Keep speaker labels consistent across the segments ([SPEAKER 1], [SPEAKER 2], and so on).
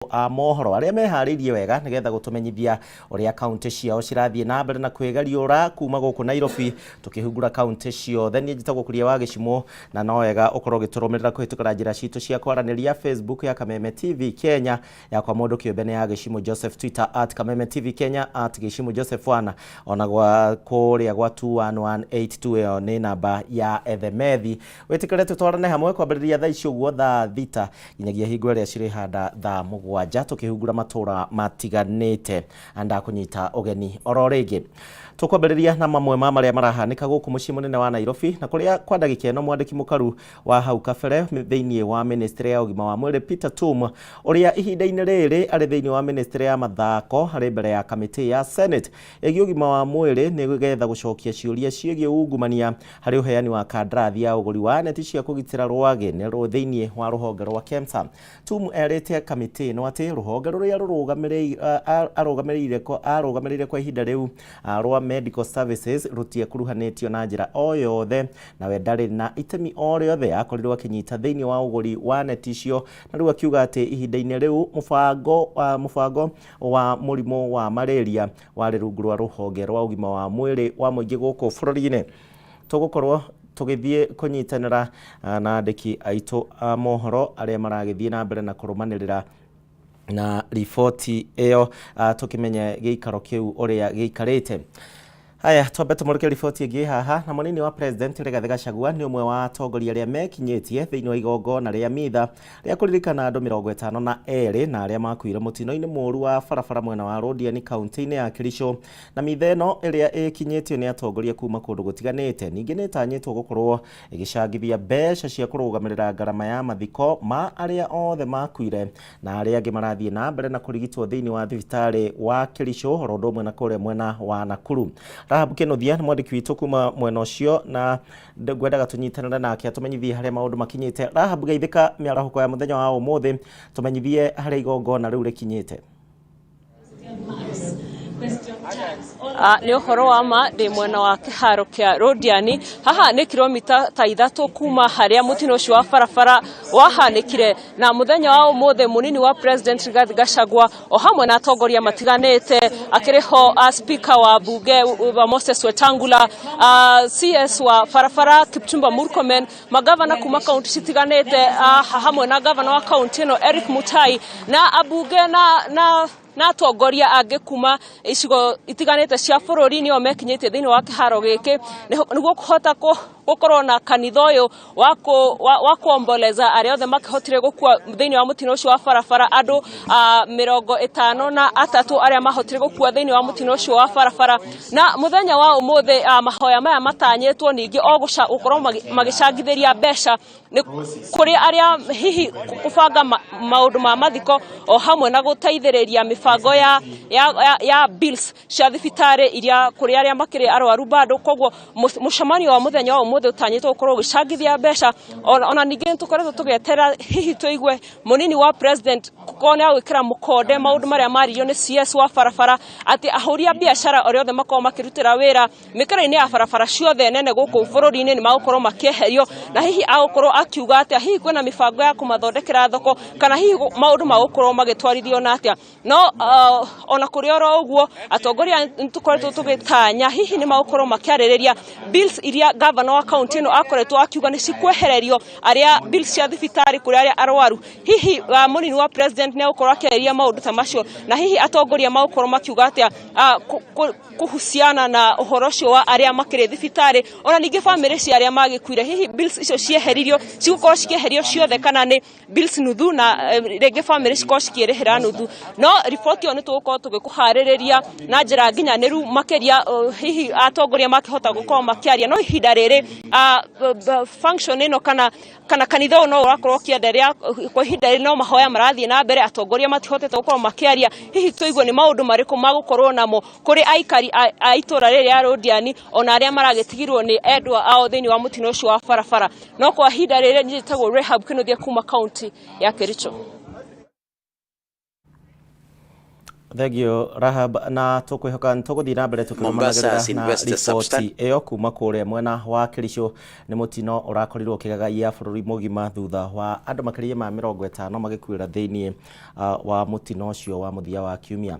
[SPEAKER 1] mohoro aria meharirie wega nigetha gutumenyithia uria kaunti ciao cirathie na mbere na kwegariura kuma guku Nairobi tukihungura kaunti ciothe ni njitagwo kuria wa gicimo na no wega ukorwo giturumirira kuhitukira njira citu cia kwaraniria Facebook ya Kameme TV Kenya ya kwa mundu kiumbene ya gicimo Joseph, Twitter @Kameme TV Kenya @gicimo Joseph wana ona gwa kuria gwa 21182 yo ni namba ya ethemethi wetikire tutwarane hamwe kwambiriria thaa icio guo thaa thita nginyagia hingo iria ciri handa thaa mugwanja tukihungura matura matiganite anda kunyita ogeni oro ringi tukwambiriria na mamwe ma maria marahanika guku mucii munene wa Nairobi na kuria kwa ndagika eno mwandiki mukaru wa hau kabere thiini wa ministry ya ugima wa mwiri Peter Tum uria ihinda-ini riri ari thiini wa ministry ya mathako hari mbere ya kamiti ya Senate egi ugima wa mwiri ni getha gucokia ciuria ciigie ungumania hari uheani wa kandrathi ya uguri wa neti cia kugitira rwage ne ro thiini wa ruhonge rwa KEMSA. Tum erete kamiti no ati ruhonge ruria arugamirire kwa ihinda riu rwa medical services rutie kuruhanitio na njira o yothe na we ndari na itemi o riothe akorirwo akinyita thiini wa uguri wa neti cio na riu akiuga ati ihinda-ini riu mubango wa murimo wa malaria wari rungu rwa ruhonge rwa ugima wa mwiri wa muingi guku bururi-ini tugukorwo tugithie kunyitanira na andiki aitu a mohoro aria maragithie na mbere na kurumanirira na ripoti iyo tukimenye giikaro kiu uria giikarite. Haya twambe tumurike ripoti ingi haha na munini wa president Rigathi Gachagua ni umwe wa atongoria aria mekinyitie thiini wa igongona ria mitha ria kuririkana andu 52 na aria makuire mutino-ini muru wa barabara mwena wa Ndurumeni kaunti-ini ya Kericho na mitha ino iria ikinyitio ni atongoria kuma kundu gutiganite ningi ni tanyitwo gukorwo igicangithia mbeca cia kurugamirira garama ya mathiko ma aria othe makuire na aria angi marathie na mbere na kurigitwo thiini wa thibitari wa Kericho rondo mwena kuria mwena wa Nakuru. Rahab Kenothia ni mwandiki witu kuma mwena ucio na ngwendaga tunyitanira nake atumenyithie haria maundu makinyite. Rahab geithika miarahuko ya muthenya wa umuthi tumenyithie haria igongona riu rikinyite.
[SPEAKER 2] Ni uhoro wa ma ndi mwena wa kiharo kia Ndurumeni haha ni kilomita ta 3 kuma haria mutino ucio wa barabara wahanikire na muthenya wa umuthi munini wa president Rigathi Gachagua o hamwe na atongoria matiganite akiriho speaker wa bunge wa Moses Wetangula CS wa barabara Kipchumba Murkomen magavana kuma kaunti citiganite hamwe na gavana wa kaunti no Eric Mutai na abunge na atongoria ange kuma icigo itiganite cia bururi ni o mekinyite thiini wa kiharo giki niguo kuhota gukorwo na kanitha uyu wa kuomboleza aria othe makihotire gukua thiini wa mutino ucio wa barabara andu 53 aria mahotire gukua thiini wa mutino ucio wa barabara na muthenya wa umuthi mahoya maya matanyitwo ningi o gukorwo magicangithiria mbeca ni kuri aria hihi kubanga maundu ma mathiko o hamwe na guteithiriria mifango ya bills cia thibitari iria kuri aria makiri arwaru bado kogwo mucemanio wa muthenya wa umuthi utanyitwo gukorwo gicangithia mbeca ona ningi tukoretwo tugetera hihi tuigwe munini wa president kone awikira mukonde maundu maria maririo ni CS wa barabara ati ahuria biashara ori othe makoma makirutira wira mikara-ini ya barabara ciothe nene guku bururi-ini ni magukorwo makieherio na hihi agukorwo akiuga ati hihi kwina mifango ya kumathondekera thoko kana hihi maundu magukorwo magitwarithio na atia no ona kuri oro uguo atongoria nitukoretwo tugitanya hihi ni magukorwo makiaririria bills iria governor wa county no akoretwo akiuga ni cikwehererio aria bills cia thibitari kuri aria arwaru hihi munini wa president ne ukorwo akiaririria maundu ta macio na hihi atongoria magukorwo makiuga atia kuhusiana na uhoro ucio wa aria makiri thibitari ona ningi family cia aria magikuire hihi bills icio cieheririo cigukorwo cikieherio ciothe kana ni bills nuthu na rege family cikorwo cikirihira nuthu no report yo ni tugukorwo tugikuhaririria na njira nginyaniru makeria hihi atongoria makihota gukorwo makiaria no ihinda riri function ino kana kanitha no urakorwo kienderea kwa ihinda riri no mahoya marathie na mbere atongoria matihotete gukorwo makiaria hihi tuigwe ni maundu mariku magukorwo namo kuri aikari a itura riri ya Ndurumeni ona aria maragitigirwo ni endwa ao thiini wa mutino ucio wa barabara no kwa ihinda riri njitagwo Rahab Kenothia kuma county ya Kericho.
[SPEAKER 1] Thegio Rahab, na tukwihoka ntuguthii na mbere tukirumanagirira na riboti iyo kuma kuria mwena wa Kirisho. Ni mutino urakorirwo kigagaia bururi mugima thutha wa andu makiria ma 50 magikuira thiini wa mutino ucio wa muthia wa kiumia.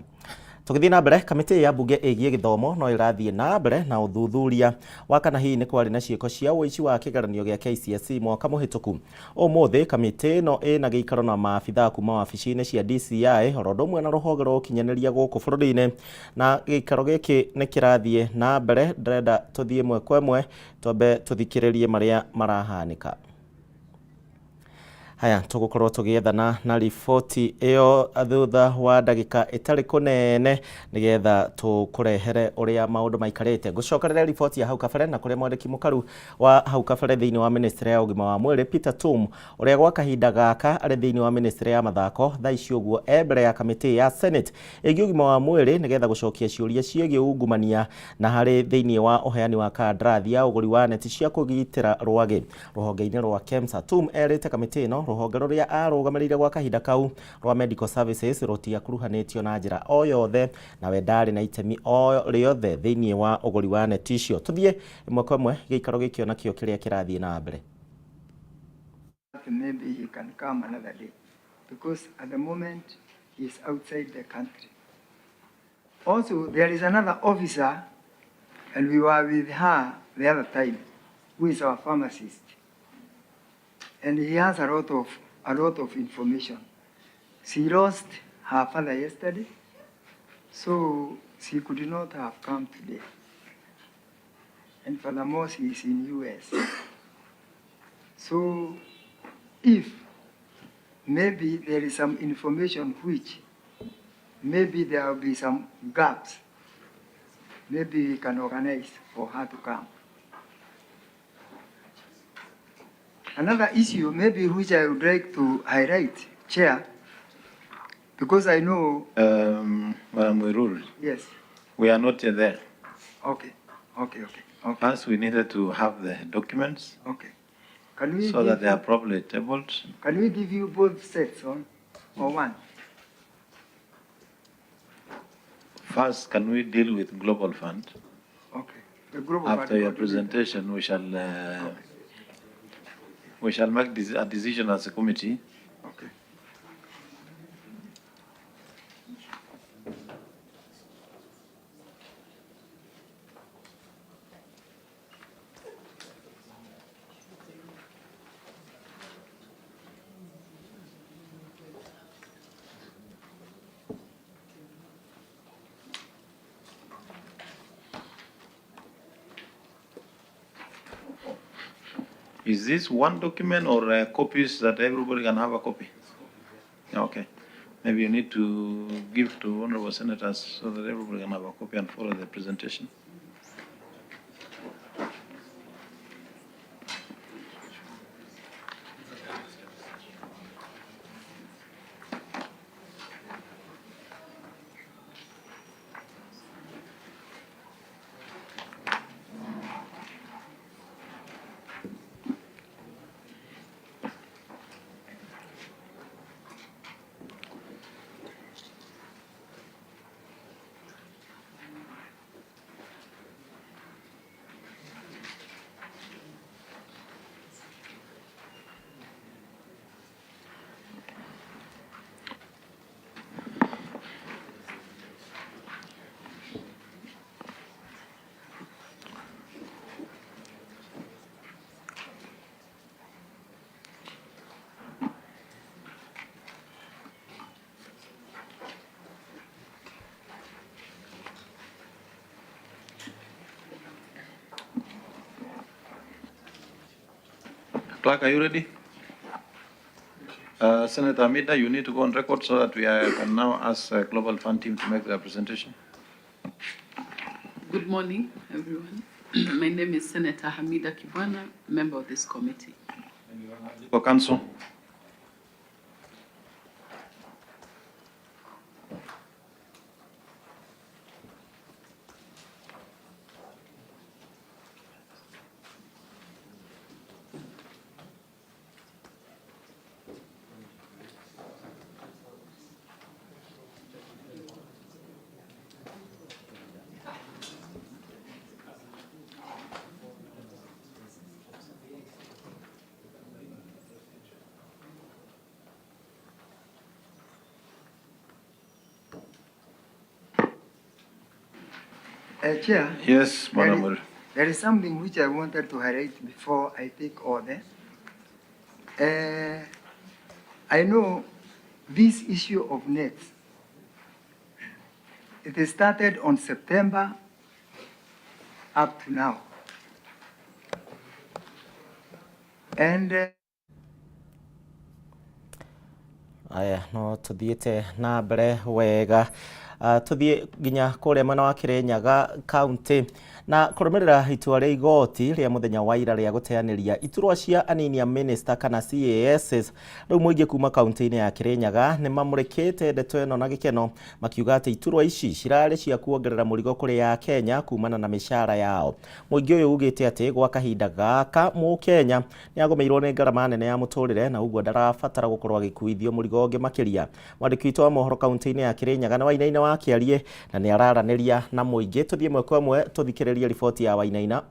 [SPEAKER 1] Tugithii na mbere, kamiti ya bunge igie githomo no irathie na mbere na uthuthuria wa kana hihi ni kwari na ciiko cia uici wa kigeranio gia KCSE mwaka muhituku. Umuthi kamiti no ina giikaro na maabitha kuma wabici-ini cia DCI orodo mwe na ruhonge rwa ukinyaniria guku bururi-ini, na giikaro giki ni kirathie na mbere. Ndrenda tuthie mwe kwa mwe twambe tuthikiririe maria marahanika. Haya, tugukorwo tugiethana na riboti iyo thutha wa ndagika itari kunene nigetha tukurehere uria maundu maikarite. Gucokerera riboti ya hau kabere na kuria mwandiki mukaru wa hau kabere thiini wa ministry ya ugima wa mwiri Peter Tum, uria gwa kahinda gaka ari thiini wa ministry ya mathako thaa ici uguo ebere ya kamiti ya Senate igi ugima wa mwiri nigetha gucokia ciuria ciigie ungumania na hari thiini wa uheani wa kandrathi ya uguri wa neti cia kugitira rwagi ruhonge-ini rwa KEMSA. Tum erite kamiti no ruhonge ruria arugamirire gwa kahinda kau rwa medical services rutia kuruhanitio na njira o yothe na we ndari na itemi o riothe thiini wa uguri wa neti icio. Tuthie imwe kwa imwe giikaro gikio nakio kiria kirathie na mbere.
[SPEAKER 3] Maybe he can come another day because at the moment he is outside the country. Also, there is another officer, and we were with her the other time, who is our pharmacist, and he has a lot of information. She lost her father yesterday, so she could not have come today. And furthermore, she is in US. So if maybe there is some information which maybe there will be some gaps, maybe we can organize for her to come. Another issue maybe which I would like to highlight, Chair, because I know...
[SPEAKER 4] Madam Wirul,
[SPEAKER 3] yes.
[SPEAKER 4] We are not yet there.
[SPEAKER 3] Okay.
[SPEAKER 4] First, we needed to have the documents.
[SPEAKER 3] Okay. Can we
[SPEAKER 4] so that they are properly tabled.
[SPEAKER 3] Can we give you both sets or one?
[SPEAKER 4] First, can we deal with Global Fund?
[SPEAKER 3] Okay. The Global
[SPEAKER 4] After
[SPEAKER 3] Fund
[SPEAKER 4] your presentation, we shall make a decision as a committee.
[SPEAKER 3] Okay.
[SPEAKER 4] Is this one document or copies that everybody can have a copy? Okay. Maybe you need to give to honorable senators so that everybody can have a copy and follow the presentation. Clerk, are you ready? Senator Amida, you need to go on record so that we can now ask the Global Fund team to make their presentation.
[SPEAKER 5] Good morning, everyone. My name is Senator Hamida Kibwana, member of this committee.
[SPEAKER 4] For council.
[SPEAKER 3] Chair.
[SPEAKER 4] Yes, Madam.
[SPEAKER 3] There is something which I wanted to highlight before I take order. I know this issue of nets. It started on September up to now. And
[SPEAKER 1] aya no tuthiete na mbere wega tuthie nginya kuria mwena wa Kirinyaga county na kurumirira itua ria igoti ria muthenya wa ira ria guteaniria iturwa cia anini a minister kana CAS riu muingi kuma county-ini ya Kirinyaga ni mamurikite ndeto ino na gikeno makiuga ati iturwa ici cirari cia kuongerera murigo kuri ya Kenya kumana na mishara yao. Muingi uyu ugite ati gwa kahinda gaka mu Kenya ni agomeirwo ni ngarama nene ya muturire na uguo ndarabatara gukorwo agikuithio murigo onge makiria. Mwandiki witu wa mohoro county-ini ya Kirinyaga na Wainaina wa Kiarie na ni araraniria na muingi tuthie mwe kwa mwe tuthikiririe ripoti ya Wainaina.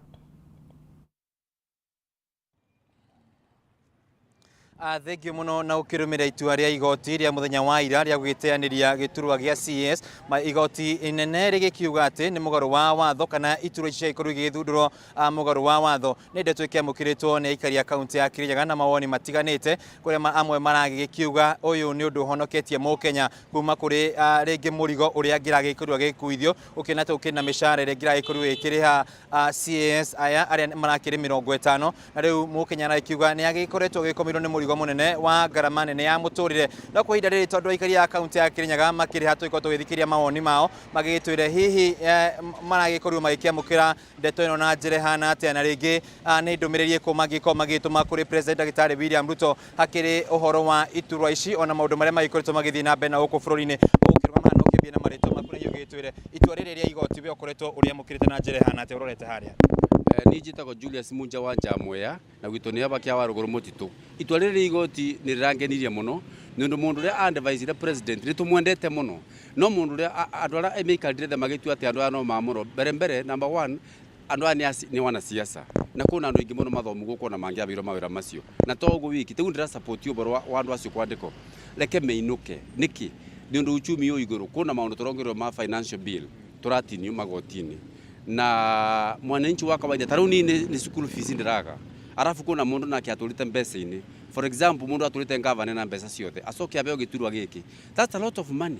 [SPEAKER 6] Thengio muno na ukirumira itua ria igoti ria muthenya wa ira ria gwiteaniria giturwa gia CS igoti inene rigikiuga ati ni mugaru wa watho kana iturwa cia ikoru githundurwo mugaru wa watho ni ndeto ikiamukiritwo ni ikari ya kaunti ya Kirinyaga na mawoni matiganite kuria amwe maragikiuga uyu ni undu honoketie mu Kenya kuma kuri ringi murigo uria ngiragikorwo gikuithio ukinata ukina mishara ria ngiragikorwo ikiriha CS aya aria marakiri 50 na riu mu Kenya na ikiuga ni agikoretwo gikomirwo ni murigo munene wa ngarama nene ya muturire na kwa ihinda riri tondu aikari ya kaunti ya Kirinyaga makiri hatu iko tugithikiria mawoni mao magigitwire hihi maragikorwo magikiamukira ndeto ino na njire hana atia na ringi ni ndumiriri ko magituma kuri president Dagitari William Ruto hakiri uhoro wa iturwa ici ona maundu maria magikoretwo magithii na mbere na guku bururi-ini ukirwa mahano kibia na marito makuri yugitwire itua riri ria igoti we ukoretwo uria mukirite na njire hana atia urorete haria.
[SPEAKER 7] Ni njitagwo Julius Munja wa Njamwea na gwitå nä aba kä wa rå må itua rä rä igoti nä rä rangenirie må no nä å ndå må ndå å rä a andevaicire president nä tå mwendete må no no må ndå å rä a andå arä a maikarire the magä tua atä andå aya no mamå ro mbere number one andå aya nä wanasiasa na kå na andå aingä må no mathomu gå kå na mangä abä irwo mawä ra macio na toguo wiki tä u ndä ra å boro wa andå acio kwandä ko reke mä inå ke nä kä nä å ndå uchumi å igå rå kå na maå ndå tå rongerwo ma financial bill tå ratinio magoti-inä na mwananchi wa kawaida tarau ni school fees ndiraga arafu kuna mundu nake atulite mbeca-ini for example mundu atulite ngavana na mbeca ciothe acoke abeo giturwa giki that's a lot of money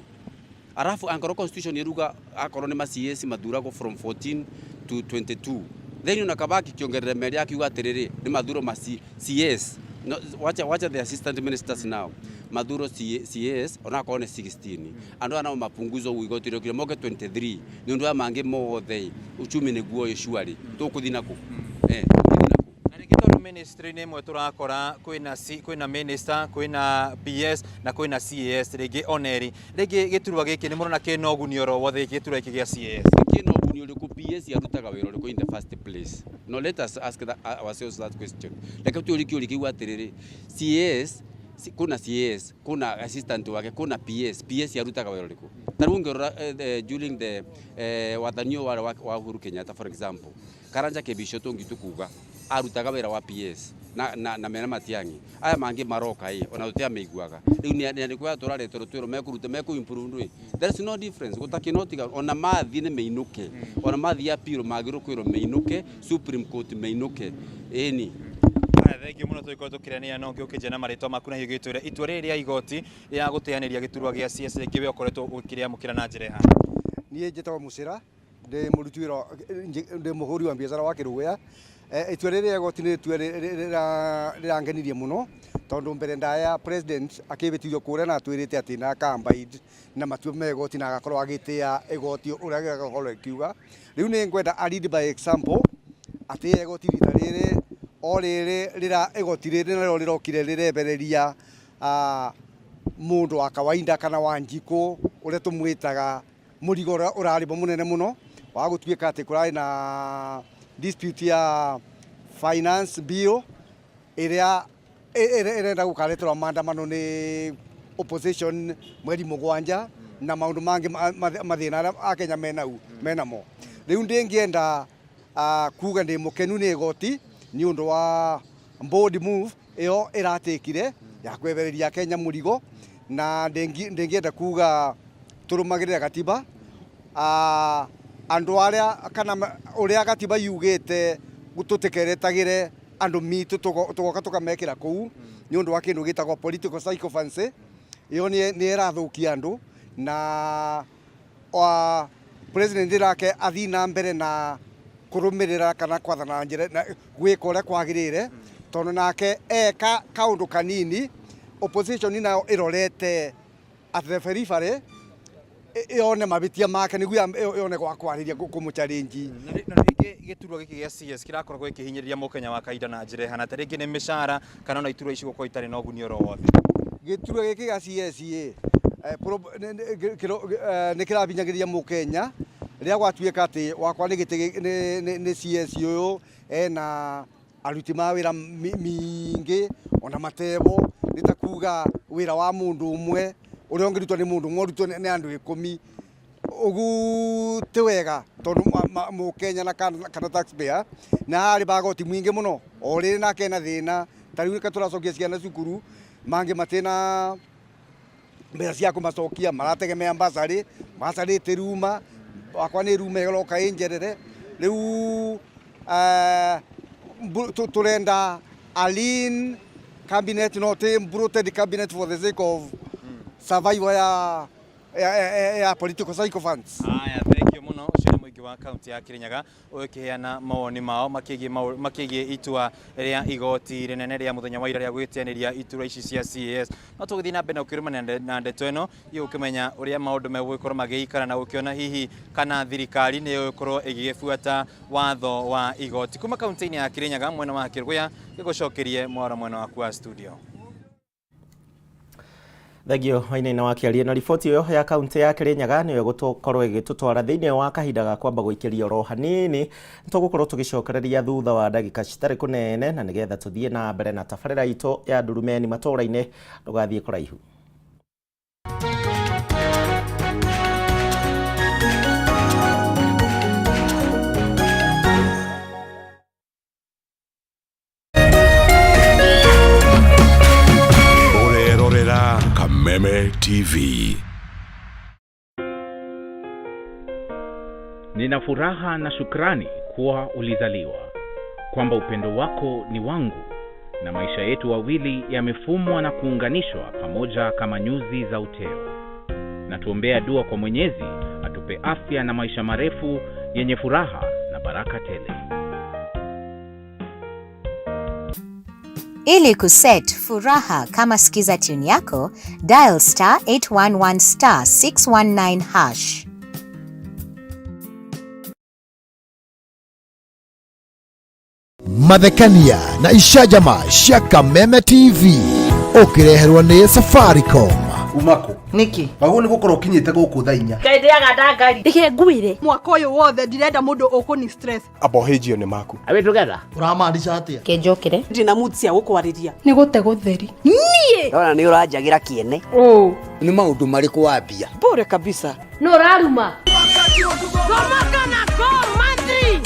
[SPEAKER 7] arafu angoro constitution iruga akoro ni ma-CS mathuragwo from 14 to 22 then unakabaki kiongerera meri akiuga atiriri ni mathuro ma-CS no, wacha the assistant ministers now maduro CS onakone 16 andu ana mapunguzo uigotiro kile moke 23 ni ndu amange mothe uchumi ne guo yeshwari tukuthina ku
[SPEAKER 6] na rigitoru ministry ni mwe turakora kwina minister kwina PS na kwina CS rigi oneri rigi giturwa giki ni murona kino gunioro wothe giturwa giki gia CS
[SPEAKER 7] kino gunio ku PS yarutaga wiro liko in the first place no let us ask ourselves that question like tu ulikio likiwa atiriri CS kuna CS kuna assistant wake kuna PS yarutaga wiro liko tarungero during the wathanio wa Uhuru Kenyatta for example Karanja Kebisho tungitukuga arutaga wira wa PS na mena matiangi aya mangi maroka ona tutia meiguaga riu ni kwa turaretwo twiro mekuruta meku improve there is no difference gutakinotiga ona mathi ni meinuke ona mathi ya piro magiru kwiro meinuke Supreme Court meinuke eni
[SPEAKER 6] thengi muno tuiko tukirania no ngiukije na marito maku na higitwire itua riri ria igoti ria guteaniria giturwa gia CS ringi we ukoretwo ukiria mukira na njire ha
[SPEAKER 8] nie njitagwo Mucira ndi muruti wira ndi muhuri wa biashara wa Kiruya itua riri ria igoti ni itua rirangenirie muno tondu mbere ndaya president akibitithio kuria na twirite ati na campaign na matua me igoti na agakorwo agitia igoti uria gakorwo kiuga riu ni ngwenda a lead by example ati igoti rita riri o riri rira igoti riri na rirokire rirebereria mundu wa kawaida kana wa njiko uria tumwitaga murigo uraribo munene muno wa gutuika ati kurai na dispute ya finance bill iria irenda gukaretwa maandamano ni opposition mweri mugwanja na maundu mangi mathina a Kenya menamo riu ndingienda kuga ndi mukenu ni igoti ni undu wa bold move iyo iratikire ya kwebereria Kenya murigo na ndingienda kuga turumagirira katiba andu aria kana uria gatiba yugite gututikeretagire andu mitu tugoka tukamekira kuu ni undu wa kindu gitagwo political psychophancy iyo ni erathukia andu na president rake athina mbere na kurumirira kana kwathana njira gwika uria kwagirire tondu nake eka kaundu kanini opposition nayo irorete at the periphery ione mabitia make niguo ione gwa kwariria kumuchallenge
[SPEAKER 6] na ringi giturwa giki gia CS kirakoragwo ikihinyiriria mukenya wa kaida na njira hana taringi ni mishara kana na iturwa icigo kwa itari na uguni oro wothe
[SPEAKER 8] giturwa giki gia CS ni kirabinyagiriria mukenya ria gwatuika ati wakwa ni giti ni CS uyu na aruti ma wira mingi ona matebo nitakuga wira wa mundu umwe uria ongirutwo ni mundu ngorutwo ni andu 10 ugu tiwega tondu mukenya na kana taxpayer na hari bagoti mwingi muno ori na kena thina tariu ka turacokia ciana cukuru mangi matena mbere cia kumacokia marategemea basari tiruma wakwa ni ruma iroka injerere riu turenda alin cabinet not bloated cabinet for the sake of survival ya political psychophants.
[SPEAKER 6] Thank you muno cira muingi wa county ya Kirinyaga ukiheana mawoni mao makigie itua ria igoti rinene ria muthenya wa ira ria gwitianiria itura ici cia CAS no tuguthii na mbere ukirumana na ndeto ino iyo ukimenya uria maundu megwikorwo magiikara na ukiona hihi kana thirikari ni ikorwo igibuata watho wa igoti kuma county ya Kirinyaga mwena wa Kirguya gigucokerie mwara mwena wa kwa studio.
[SPEAKER 1] Thagio aina wa kiaria na ripoti yo ya kaunti ya Kirinyaga niyo gutokorwo igitutwara thiini wa kahinda ga kwamba guikiria ro hanini tugukorwo tugicokereria thutha wa ndagika citari kunene na nigetha tuthie na mbere na tabarira itu ya Ndurumeni Matuura-ini ndugathie kuraihu.
[SPEAKER 9] Kameme TV.
[SPEAKER 10] Nina furaha na shukrani kuwa ulizaliwa, kwamba upendo wako ni wangu, na maisha yetu wawili yamefumwa na kuunganishwa pamoja kama nyuzi za uteo. Na tuombea dua kwa Mwenyezi atupe afya na maisha marefu yenye furaha na baraka tele.
[SPEAKER 11] Ili kuset furaha kama sikiza tune yako, dial *811 *619#.
[SPEAKER 9] Mathekania na ishajama cia Kameme TV ukireherwa ni Safaricom.
[SPEAKER 12] Umako niki bagu ni gukora ukinyite guku thainya
[SPEAKER 2] kaendeaga ndangari
[SPEAKER 13] ndike ngwire mwaka uyu wothe ndirenda mundu ukuni stress
[SPEAKER 12] abohejio ni maku
[SPEAKER 10] Are we together?
[SPEAKER 12] uramaanisha atia
[SPEAKER 13] kenjokire
[SPEAKER 2] ndina mutsia gukwariria
[SPEAKER 13] ni gute gutheri nie
[SPEAKER 14] ndona ni uranjagira kiene
[SPEAKER 12] ni maundu mariku wambia
[SPEAKER 14] bure kabisa
[SPEAKER 13] no raruma
[SPEAKER 2] Komaka na Mandri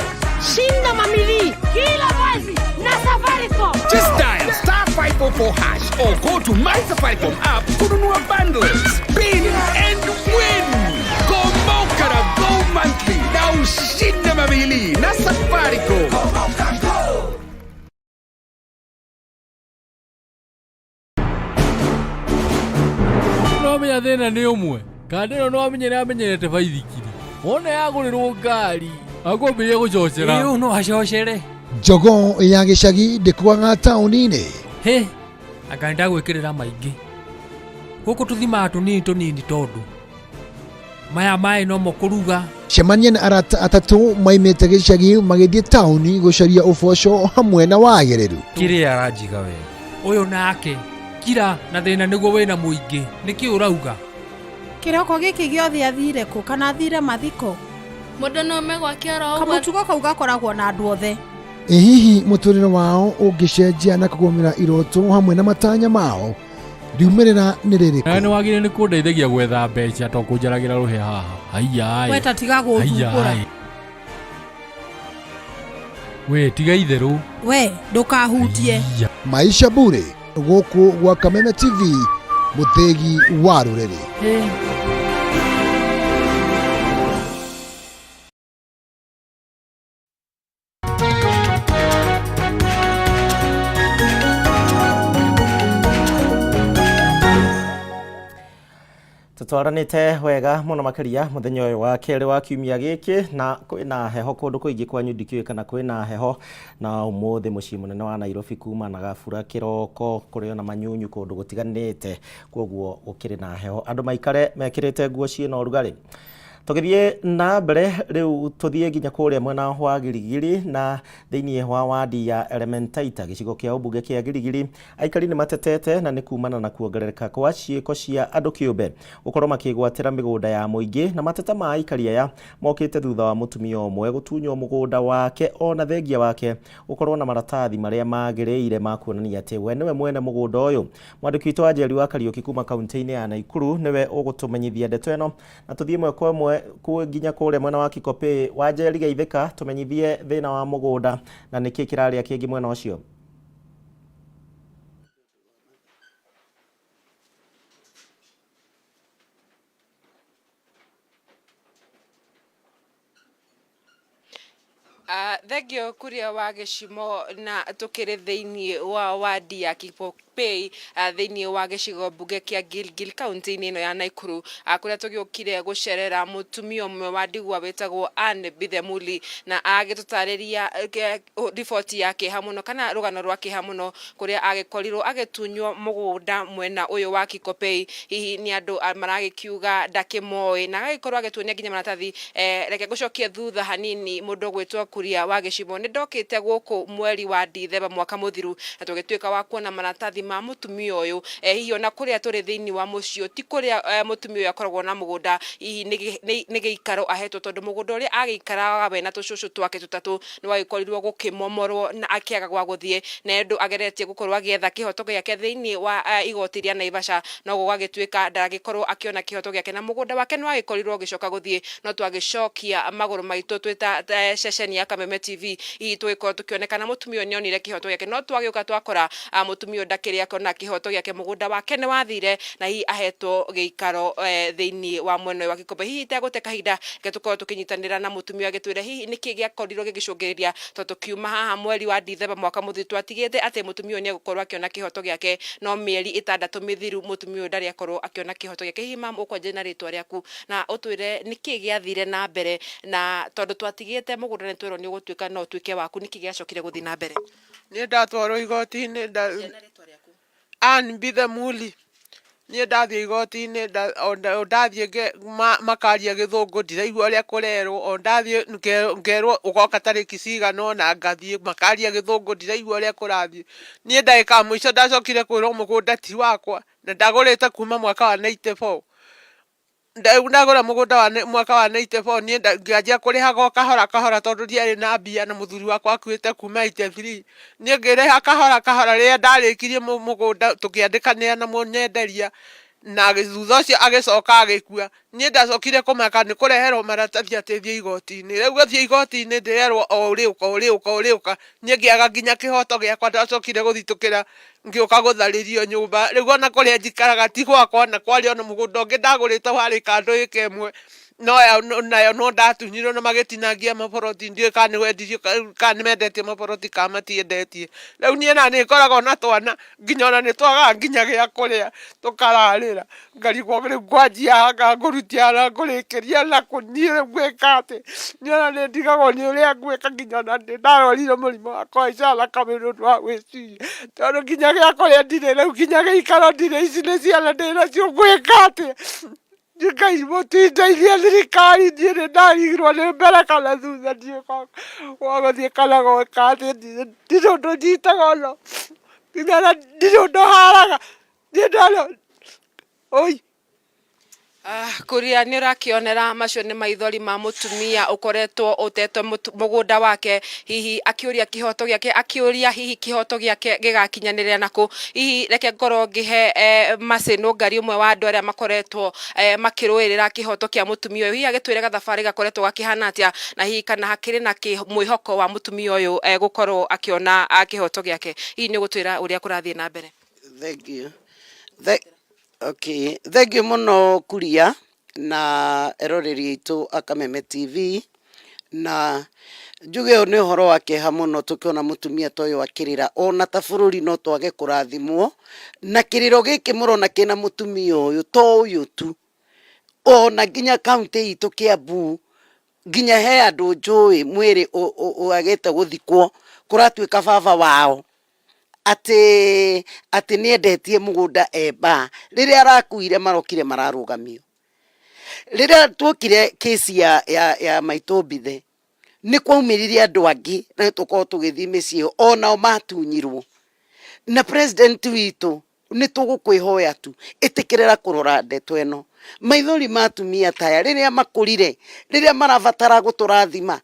[SPEAKER 2] shinda mamili kila mwezi na Safaricom.
[SPEAKER 15] Just dial *544# or go to my Safaricom app kununua bundles, spin and win. Komboka na go monthly na ushinda mamili na Safaricom.
[SPEAKER 16] No menya thina ni umwe kandi no amenyerete baithikiri one yagurirwo ngari akwambiria gucocera iyo no acocere
[SPEAKER 9] Jogo ya gicagi ndikwaga tauni-ini
[SPEAKER 16] he akanda gwikirira maingi guku tuthima tunini tondu maya mai no mokuruga
[SPEAKER 9] cemania na arata atatu maimite gicagi magithie tauni gucaria uboco hamwe na wagiriru
[SPEAKER 16] kiri aranjiga we uyu nake kira na thina niguo wina muingi niki urauga
[SPEAKER 13] kiroko giki giothe athire ku kana athire mathiko
[SPEAKER 17] mundu no megwakia ro
[SPEAKER 13] kamutugo kau gakoragwo na andu othe
[SPEAKER 9] hihi muturire wao ungicenjia na kugomera iroto hamwe na matanya mao riumirira ni ririku
[SPEAKER 16] ni wagire ni kundeithagia gwetha mbeca to kunjaragira ruhe haha aiya
[SPEAKER 13] weta tiga guthukura
[SPEAKER 16] we tiga itheru
[SPEAKER 13] we ndukahutie
[SPEAKER 9] maisha bure guku gwa Kameme TV muthegi wa ruriri
[SPEAKER 1] tutwaranite wega muno makiria muthenya uyu wa keri wa kiumia giki na kwina heho kundu kuingi kwanyu ndikiwe kana kwina heho na umuthi mucii munene wa Nairobi kuma na gabura kiroko kurio na manyunyu kundu gutiganite koguo gukiri na heho andu maikare mekirite nguo ciina urugari. Tugithie na mbere riu tuthie nginya kuria mwena wa Girigiri na thiini wa wadi ya Elementaita gicigo kia ubunge kia Girigiri aikari ni matetete na ni kumana na kuongerereka kwa ciiko cia andu kiumbe gukorwo makigwatira migunda ya muingi na mateta ma aikari aya mokite thutha wa mutumia umwe gutunywo mugunda wake ona thengia wake gukorwo na maratathi maria magiriire ma kuonania ati we niwe mwene mugunda uyu. Mwandiki witũ wa Njeri wa Kariuki kuma kaunti-ini ya Naikuru niwe ugutumenyithia ndeto ino na tuthie mwe kwa mwe nginya kuria mwena wa Kikope wa Njeri Geithika tumenyithie thina wa mugunda na niki kiraria kingi mwena ucio.
[SPEAKER 18] Thengio kuria wa gicimo na tukiri thiini wa wadi ya Kipokpei thiini wa gicigo mbunge kia Gilgil kaunti-ini ino ya Naikuru kuria tugiukire gucerera mutumia umwe wa ndigwa wetagwo Anne Bithemuli na agitutariria riboti yake hamuno kana rugano rwake hamuno kuria agikorirwo agitunywo mugunda mwena uyu wa Kikopei. Hihi ni andu maragikiuga ndakimoi na agikorwo agituonia nginya maratathi. Reke gucokie thutha hanini mundu gwitwo kuria wa gicimo ni ndokite guku mweri wa Dithemba mwaka muthiru na tugituika wa kuona maratathi ma mutumia uyu. Hihi ona kuria turi thiini wa mucio ti kuria mutumia uyu akoragwo na mugunda. Hihi ni giikaro ahetwo tondu mugunda uria agikaraga we na tucucu twake tutatu ni wagikorirwo gukimomorwo na akiaga gwa guthie na endu ageretie gukorwo agietha kihoto giake thiini wa igoti ria Naivasha no gwagituika ndaragikorwo akiona kihoto giake na mugunda wake ni wagikorirwo gicoka guthie no twagicokia maguru maitu twita ceceni ya Kameme TV hihi twiko tukionekana mutumia ni onire kihoto giake no twagiuka twakora mutumia ndakiri akona kihoto giake mugunda wake ni wathire na hihi ahetwo giikaro thiini wa mwena wa Kikope. Hihi tegute kahinda getukorwo tukinyitanira na mutumia agitwire hihi niki giakorirwo gigicungiriria to tukiuma haha mweri wa Dithemba mwaka muthiru twatigite ati mutumia ni agukorwo akiona kihoto giake no mieri 6 mithiru mutumia ndari akorwo akiona kihoto giake. Hihi mam ukwa jena ritwa riaku na utwire niki giathire na mbere na tondu twatigite mugunda ni twiro ni ugutuika no tuike waku niki giacokire guthi na mbere.
[SPEAKER 19] Ni ndatwarwo igoti-ini Anne Bithemuli ni ndathie igoti-ini ndathie makaria githungu ndiraigua uria kurerwo o ndathie ngerwo ugoka tariki cigana na ngathie makaria githungu ndiraigua uria kurathie. Ni ndagika muico ndacokire kwirwo mugunda ti wakwa na ndagurite kuma mwaka wa 94 ndagura mugunda wa mwaka wa 94 ni ngianjia kurihaga kahora kahora tondu ndiari na mbia na muthuri wakwa akuite kuma 83 ni ngireha kahora kahora ria ndarikirie mugunda tukiandikania na munyenderia na thutha ucio agicoka agikua. Ni ndacokire kumaka ni kureherwo maratathi atethie igoti-ini riu gathie igoti-ini ndirerwo uriuka ni ngiaga nginya kihoto giakwa ndacokire guthitukira ngiuka gutharirio nyumba riu ona kuria njikaraga ti gwakwa na kwari ona mugunda ungi ndagurite wari kandu ikemwe nayo no ndatunyirwo na magitinangia maboroti ndiwe kana wendirio kana mendetie maboroti kana matiendetie. Riu nie na ni koragwo na twana nginya ona ni twaga nginya gia kuria tukararira ngarigwo riu ngwanjia hanga ngurutia na ngurikiria na kunyire gwika ati ni ona ni ndigagwo ni uria gwika nginya ona ndarorire murimo wakwa icala kamirundu wa gwiciria tondu nginya gia kuria ndire riu nginya giikaro ndire ici ni ciana ndinacio gwika ati Ngai mutindeithia thirikari ndire ndarigirwo ni mbere kana thutha ndiuka waguthie kana gwika ati ndire undu njitaga ono nginya ndire undu haraga ndire oi.
[SPEAKER 18] Kuria ni urakionera macio ni maithori ma mutumia ukoretwo utetwo mugunda wake hihi akiuria kihoto giake akiuria hihi kihoto giake gigakinyanirira naku. Hihi reke ngoro ngihe Maseno ngari umwe wa andu aria makoretwo makiruirira kihoto kia mutumia uyu hihi agitwire gathabari gakoretwo gakihana atia na hihi kana hakiri na mwihoko wa mutumia uyu gukorwo akiona kihoto giake. Hihi ni gutwira uria kurathie na mbere.
[SPEAKER 14] Thank you. Okay, thank you muno kuria na eroreri itu Kameme TV na njuge ni horo wake hamuno tukiona mutumia toyo akirira ona ta bururi no twage kurathimwo na kiriro giki murona kina mutumia uyu to uyu tu ona nginya county itu Kiambu nginya he andu njui mwiri uagete guthikwo kuratuika baba wao ati niendetie mugunda emba riria arakuire marokire mararugamio riria twokire kesi ya Maitobithe ni kwaumiririe andu angi na tukorwo tugithii micii ona matunyirwo na president witu ni tugukwihoya tu itikirira kurora ndeto eno maithori matumia taya riria makurire riria marabatara guturathima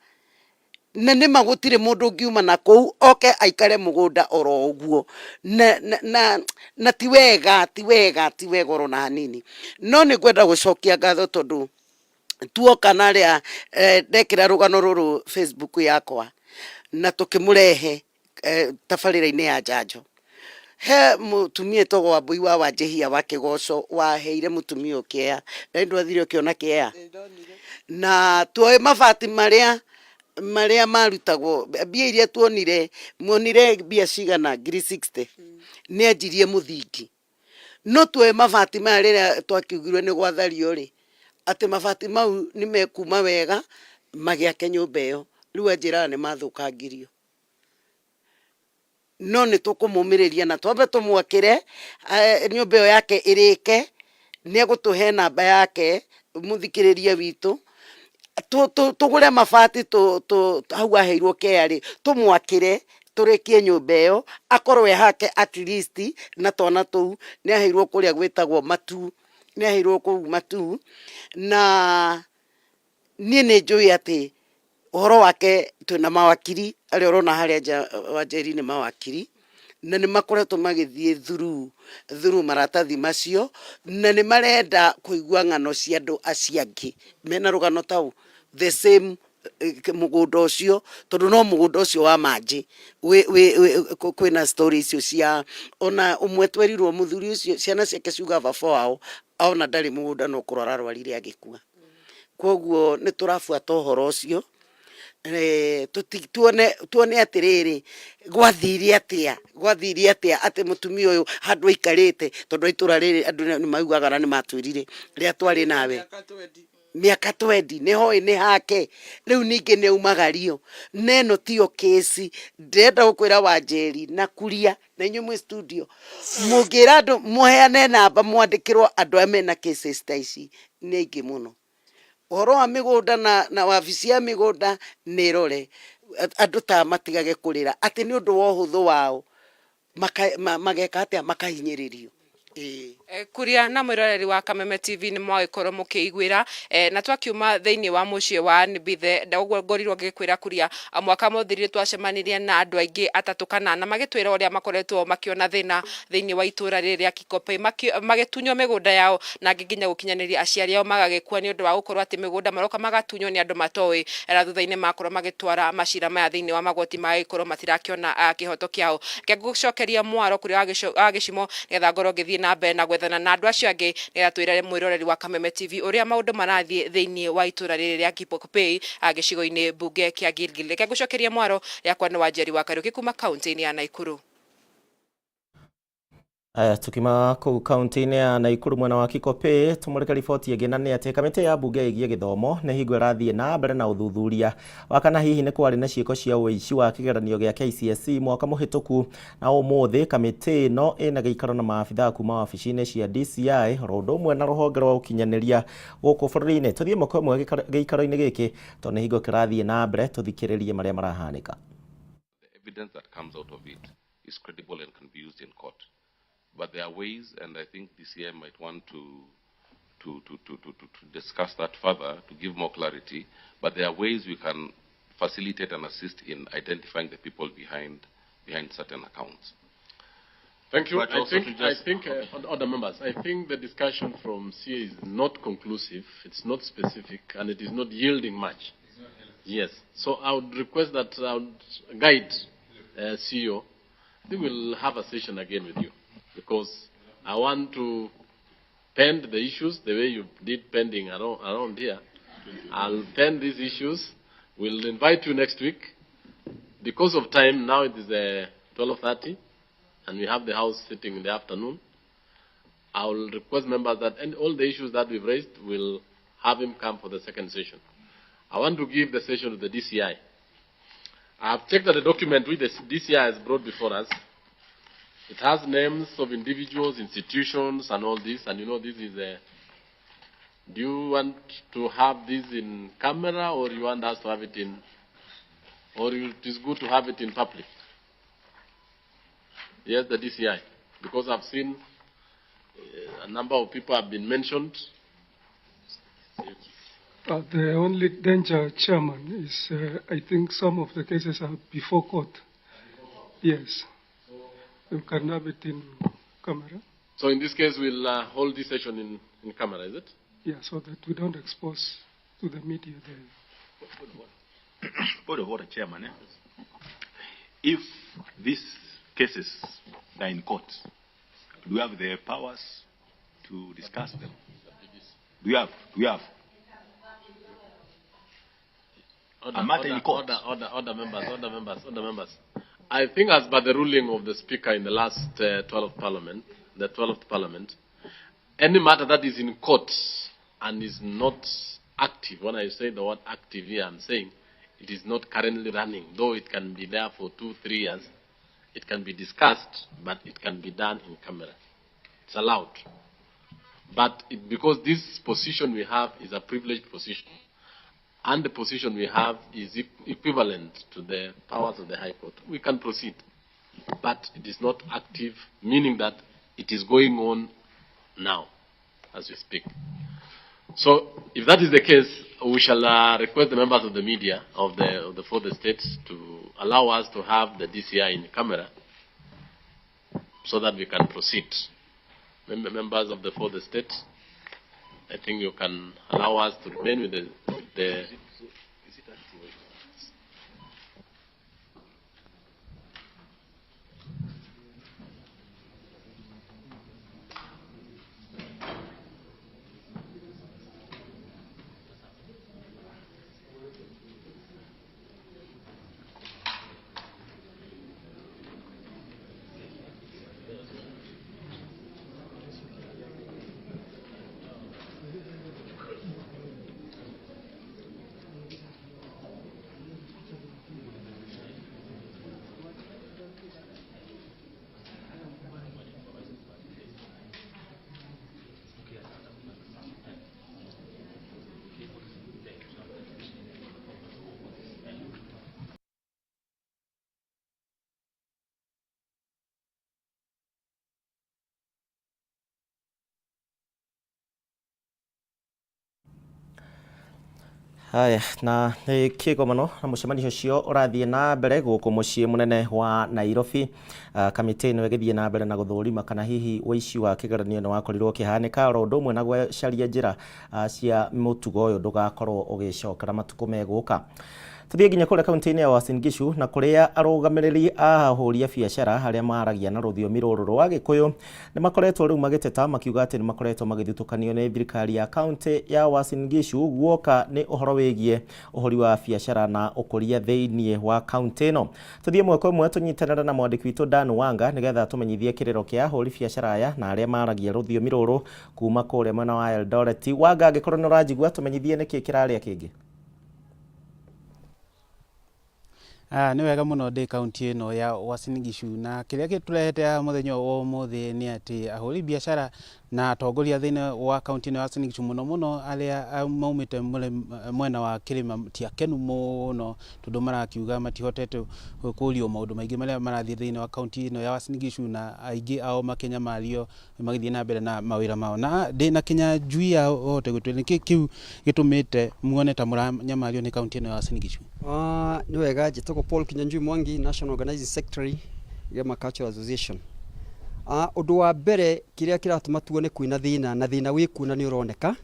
[SPEAKER 14] na nä magå mundu ngiuma na kou oke aikare mugunda oro uguo na ti wega oro na hanini no nä ngwenda gucokia ngatho tondu tuoka na ria ndekira rugano ruru Facebook yakwa na tukimurehe tabarĩra-inĩ ya njanjo he mutumia togo wa Mbui wa Wanjihia wa Kigoco waheire mutumia ukea na ndwathire ukiona kea na tuoe mabati maria marutagwo mbia iria tuonire muonire mbia cigana 60 ni anjirie muthingi no tuoe mabati maria twakiugirwe ni gwathario ri ati mabati mau ni mekuma wega magiake nyumba iyo riu anjira ni mathukangirio no ni tukumumiriria na twambe tumwakire nyumba iyo yake irike ni agutuhe namba yake muthikiriria witu tugure mabati hau aheirwo keari tumwakire turikie nyumba iyo akorwe hake at least na twana tuu ni aheirwo kuria gwitagwo matu ni aheirwo ku matu na nie ni njui ati uhoro wake twina mawakiri ari urona haria Wanjeri ni mawakiri na ni makoretwo magithie thuru maratathi macio na ni marenda kuigua ng'ano cia andu aciangi mena rugano tau the same mugunda ucio tondu no mugunda ucio wa Manji kwina stories icio cia ona umwe twerirwo muthuri ucio ciana ciake ciuga baba wao ona ndari mugunda no kurora rwarire agikua koguo ni turafuata uhoro ucio tuone atiriri gwathiri atia ati mutumia uyu handu aikarite tondu itura riri andu ni maugaga na ni matwirire ria twari nawe miaka 20 ni hoi ni hake riu ningi ni umagario neno tio kesi ndenda gukwira Wanjeri na kuria na inyuĩ studio mugira andu muheane namba mwandikirwo andu amena cases ta ici ni ingi muno uhoro wa migunda na wabici ya migunda ni rore andu ta matigage kurira ati ni undu wa uhuthu wao mageka atia makahinyiririo
[SPEAKER 18] kuria na mwiroreri wa Kameme TV ni mwagikorwo mukiigwira na twakiuma thiini wa mucie wa Nbithe ndagorirwo ngikwira kuria mwaka muthirire twacemanirie na andu aingi atatu kana na magitwira uria makoretwo makiona thina thiini wa itura riri ya Kikope magitunyo migunda yao na nginya gukinyaniria aciari ao magagikua ni undu wa gukorwo ati migunda maroka magatunyo ni andu matoi era thutha-ini makorwo magitwara macira maya thiini wa magoti magikorwo matirakiona kihoto kiao ngegucokeria mwaro kuria agicimo getha ngoro ngithie na mbere na gwethana na andu acio angi nira twirare mwiroreri wa Kameme TV uria maundu marathie thiini wa itura riri ria Kipokopei agicigo-ini bunge kia Gilgil reke ngucokeria mwaro yakwa ni Wanjeri wa Kariuki kuma kaunti-ini ya Naikuru.
[SPEAKER 1] Tukima kuu kaunti-ini ya Naikuru mwena wa Kikope tumurika riboti ĩngĩ na nĩ atĩ kamĩtĩ ya mbunge ĩgiĩ gĩthomo nĩ hingo ĩrathiĩ na mbere na ũthuthuria wa kana hihi nĩ kwarĩ na ciĩko cia ũici wa kĩgeranio gĩa KCSE mwaka mũhĩtũku na ũmũthĩ kamĩtĩ ĩno ĩna gĩikaro na maabithaa kuma wabici-inĩ cia DCI oro ũndũ ũmwe na rũhonge rwa ũkinyanĩria gũkũ bũrũri-inĩ. Tũthiĩ mũko ĩmwe gĩikaro-inĩ gĩkĩ tondũ nĩ hingo kĩrathiĩ na mbere tũthikĩrĩrie marĩa marahanĩka.
[SPEAKER 20] The evidence that comes out of it is credible and can be used in court. But there are ways, and I think DCI might want to discuss that further to give more clarity. But there are ways we can facilitate and assist in identifying the people behind certain accounts.
[SPEAKER 21] Thank you. I think other members, I think the discussion from CA is not conclusive. It's not specific, and it is not yielding much. Yes. So I would request that I would guide CEO. We will have a session again with you, because I want to pen the issues the way you did pending around here. I'll pen these issues. We'll invite you next week. Because of time, now it is 12:30, and we have the House sitting in the afternoon. I will request members that all the issues that we've raised will have him come for the second session. I want to give the session to the DCI. I have checked that the document which the DCI has brought before us. It has names of individuals, institutions, and all this. And you know, this is a. Do you want to have this in camera, or you want us to have it in, or it is good to have it in public? Yes, the DCI, because I've seen a number of people have been mentioned.
[SPEAKER 5] The only danger, Chairman, is I think some of the cases are before court. Yes. You can have it in camera.
[SPEAKER 21] So in this case, we'll hold this session in camera, is it?
[SPEAKER 5] Yeah, so that we don't expose to the media the...
[SPEAKER 22] Point of order, Chairman. If these cases are in court, do we have the powers to discuss them? Do we have?
[SPEAKER 21] Order members. I think as by the ruling of the Speaker in the last 12th Parliament, any matter that is in court and is not active, when I say the word active here, I'm saying it is not currently running, though it can be there for 2-3 years, it can be discussed, but it can be done in camera. It's allowed. But because this position we have is a privileged position, and the position we have is equivalent to the powers of the High Court, we can proceed. But it is not active, meaning that it is going on now, as we speak. So, if that is the case, we shall request the members of the media of the 4 states to allow us to have the DCI in camera so that we can proceed. Members of the 4 states, I think you can allow us to remain with the
[SPEAKER 1] Haya, na kigomano na mucemanio ucio urathie na mbere guku mucii munene wa Nairobi. Kamite ino igithie na mbere na guthurima kana hihi uici wa kigeranio ni wakorirwo kihanika ro ndumwe na gwecaria njira cia mutugo uyu ndugakorwo ugicokera matuko meguka. Tuthie nginya kule kaunti-ini ya Uasin Gishu na kuria arugamiriri a ahuri a biashara haria maragia na ruthiomi ruru rwa Gikuyu ni makoretwo riu magiteta makiuga ati ni makoretwo magithitukanio ni thirikari ya kaunti ya Uasin Gishu guoka ni uhoro wigie uhuri wa biashara na ukuria thiini wa kaunti ino. Tuthie mweko mwe tunyitanira na mwandiki witu Dan Wanga nigetha tumenyithie kiriro kia ahuri biashara aya na aria maragia ruthiomi ruru kuma kuria mwena wa Eldoret. Wanga angikorwo ni urajigua tumenyithie niki kiraria kingi.
[SPEAKER 23] Ni wega muno ndi kaunti ino ya Uasin Gishu na kiria giturehete muthenya wa umuthi ni ati ahuri biashara na atongoria thiini wa kaunti ino ya Uasin Gishu muno aria maumite mwena wa kirima tiakenu muno tondu marakiuga matihotete kurio maundu maingi maria marathie thiini wa kaunti ino ya Uasin Gishu na aingi ao makenya mario magithie na mbere na mawira mao na ndi na kinya njui ya hote gutwe niki kiu gitumite muone ta muranyamario ni kaunti ino ya Uasin Gishu.
[SPEAKER 24] Ni wega jitoko Paul Kinyanjui Mwangi, National Organizing Secretary ya Cultural Association. Undu wa mbere kiria kiratuma tuone kwina thina na thina wikuna ni uroneka.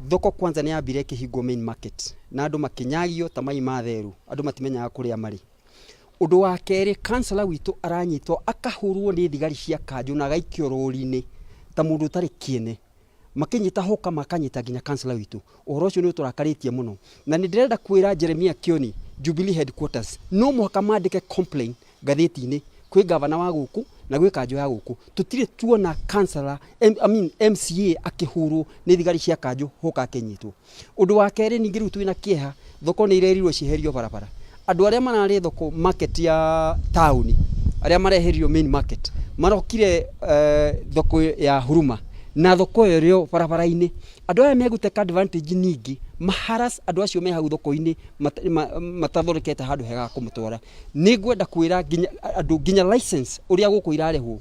[SPEAKER 24] Thoko kwanza ni yambire kihingo main market na andu makinyagio ta mai matheru, andu matimenyaga kuria mari. Undu wa keri councillor witu aranyitwo akahurwo ni thigari cia kanju na gaikio rori-ini ta mundu tari kiene. Makinyita hoka makanyita ginya councillor witu. Uhoro ucio ni uturakaritie muno. Na ni ndirenda kwira Jeremia Kioni, Jubilee headquarters, no muhaka mandike complaint gatheti-ini kwi governor wa guku na gwä kanjå ya gå kå tå tirä tuona kansala MCA akĩhũrwo nĩ thigari cia kanjũ hoka akĩnyitwo. Ũndũ wa kerĩ ningĩ rĩu twĩna kĩeha thoko nĩ irerirwo cieherio barabara. Andũ arĩa mararĩ thoko market ya town arĩa mareherio main market marokire thoko ya Huruma na thoko ĩrĩa barabara-inĩ. Andũ aya megũteka advantage ningĩ maharas andũ acio me hau thoko-inĩ matathondekete handũ hega kũmũtwara. Nĩ ngwenda kwĩra andũ nginya license ũrĩa gũkũ irarehwo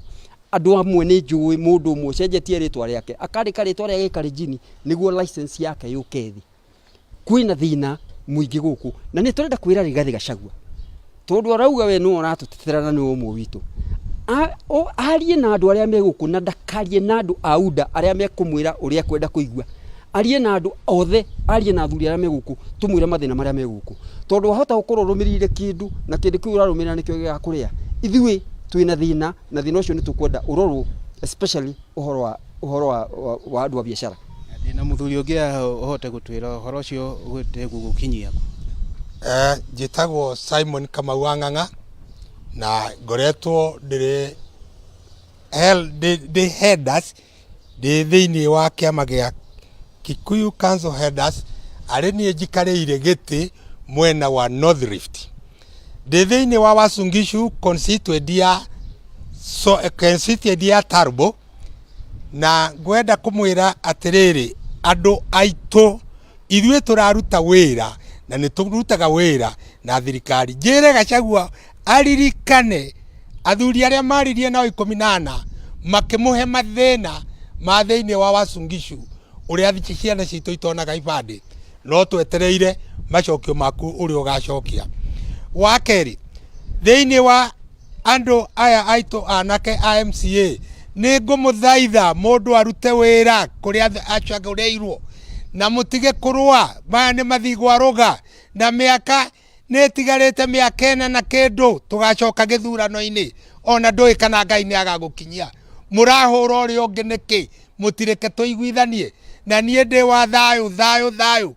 [SPEAKER 24] andũ amwe nĩ njũĩ mũndũ ũmwe cenjetie rĩtwa rĩake akandĩka rĩtwa rĩa Gĩkalenjin nĩguo license yake yũke thĩ. Kwĩna thĩna mũingĩ gũkũ na nĩ tũrenda kwĩra Rigathĩ Gachagua tondũ arauga we nĩwe ũratũtetera na nĩwe ũmwe witũ. Arie na andũ arĩa megũkũ na ndakarie na andũ a UDA arĩa mekũmwĩra ũrĩa kwenda kũigua. Arie na andũ othe, arie na athuri arĩa megũkũ tũmwĩre mathĩna marĩa megũkũ. Tondũ wahota gũkorwo ũrũmĩrĩire kĩndũ na kĩndũ kĩu ũrarũmĩrĩra nĩkĩo gĩa kũrĩa. Ithuĩ twĩna thĩna na thĩna ũcio nĩ tũkwenda ũrorwo especially ũhoro wa andũ a biacara.
[SPEAKER 23] Na mũthuri ũngĩ ũhote gũtwĩra ũhoro ũcio gũkinyia.
[SPEAKER 3] Njĩtagwo Simon Kamau wa Ng'ang'a na ngoretwo ndĩ headers ndĩ thĩinĩ wa kĩama gĩa Kikuyu Council Headers arĩ niĩ njikarĩire gĩtĩ mwena wa North Rift. Ndĩ thĩinĩ wa Uasin Gishu constituency ya Tarbo na ngwenda kũmwĩra atĩrĩrĩ andũ aitũ ithuĩ tũraruta wĩra na nĩ tũrutaga wĩra na thirikari. Njĩre Gachagua aririkane athuri arĩa maririe na 18 makĩmũhe mathĩna ma thĩinĩ wa Uasin Gishu ũrĩa ciana citũ itonaga ibandĩ. No twetereire macokio maku ũrĩa ũgacokia. Wa kerĩ thĩinĩ wa andũ aya aitũ anake a MCA nĩ ngũmũthaitha mũndũ arute wĩra kũrĩa acagũrĩirwo na mũtige kũrũa. Maya nĩ mathigwa rũga na mĩaka nĩ ĩtigarĩte mĩaka 4 na kĩndũ tũgacoka gĩthurano-inĩ ona ndũĩ kana Ngai nĩ agagũkinyia. Mũrahũra ũrĩa ũngĩ nĩkĩ? Mũtireke tũiguithanie na niĩ ndĩ wa thayũ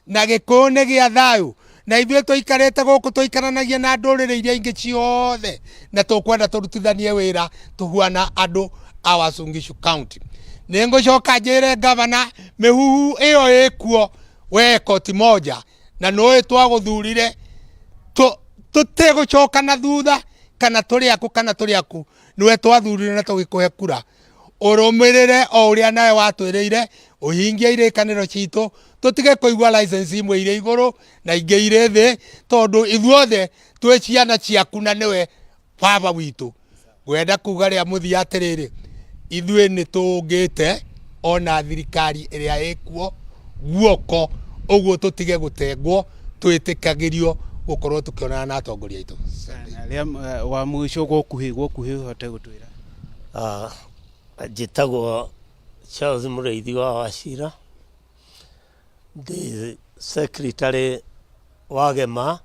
[SPEAKER 3] na Gĩkũyũ nĩ gĩa thayũ na ithuĩ tũikarĩte gũkũ tũikaranagia na ndũrĩrĩ iria ingĩ ciothe na tũkwenda tũrutithanie wĩra tũhuana andũ a Uasin Gishu County. Nĩ ngũcoka njĩre gavana mĩhuhu ĩyo ĩkuo we koti moja na nũĩ twagũthurire tũtegũcoka na thutha kana tũrĩ aku nĩwe twathurire na tũgĩkũhe kura. Ũrũmĩrĩre o ũrĩa nawe watwĩrĩire ũhingie irĩkanĩro citũ tũtige kũigua license imwe irĩ igũrũ na ingĩ irĩ thĩ tondũ ithuothe twĩ ciana ciaku na nĩwe baba witũ. Ngwenda kuga rĩa mũthia atĩrĩrĩ ithuĩ nĩ tũngĩte ona thirikari ĩrĩa ĩkuo guoko ũguo tũtige gũtengwo twĩtĩkagĩrio gũkorwo tũkĩonana na atongoria aitũ.
[SPEAKER 23] Wa mũico gũkuhĩ hote gũtwĩra.
[SPEAKER 4] Njĩtagwo Charles Mũrĩithi wa Wachira ndĩ secretary wa Gema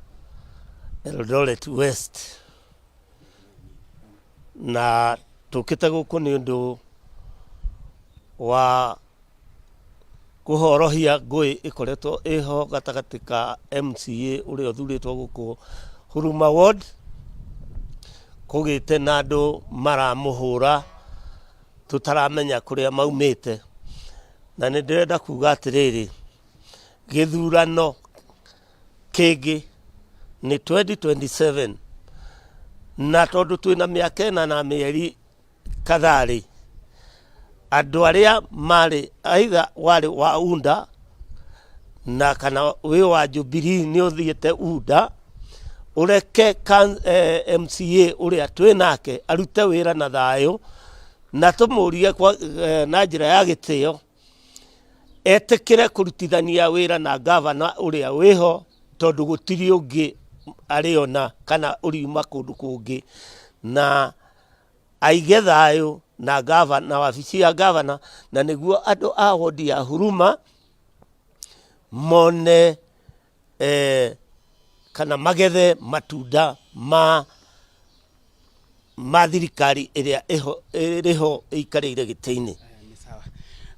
[SPEAKER 4] Eldoret West na tũkĩte gũkũ nĩ ũndũ wa kũhorohia ngũĩ ĩkoretwo ĩho gatagatĩ ka MCA ũrĩa ũthurĩtwo gũkũ Huruma Ward kũgĩte na andũ maramũhũra tutaramenya kũrĩa maumĩte na nĩ ndĩrenda kuga atĩrĩrĩ gĩthurano kĩngĩ nĩ 2027 na tondũ twĩna mĩaka 4 na mĩeri katharĩ andũ arĩa marĩ aitha warĩ wa UNDA na kana wĩ wa Jubilee nĩ ũthiĩte UNDA ũreke MCA ũrĩa twĩnake arute wĩra na thayũ na tũmũrie na njĩra ya gĩtĩo etĩkĩre kũrutithania wĩra na gavana ũrĩa wĩho tondũ gũtirĩ ũngĩ arĩona kana ũriuma kũndũ kũngĩ na aige thayũ na gavana wabici ya gavana na nĩguo andũ a wodi ya Huruma mone kana magethe matunda ma thirikari ĩrĩa ĩrĩho ĩikarĩire gĩtĩ-inĩ.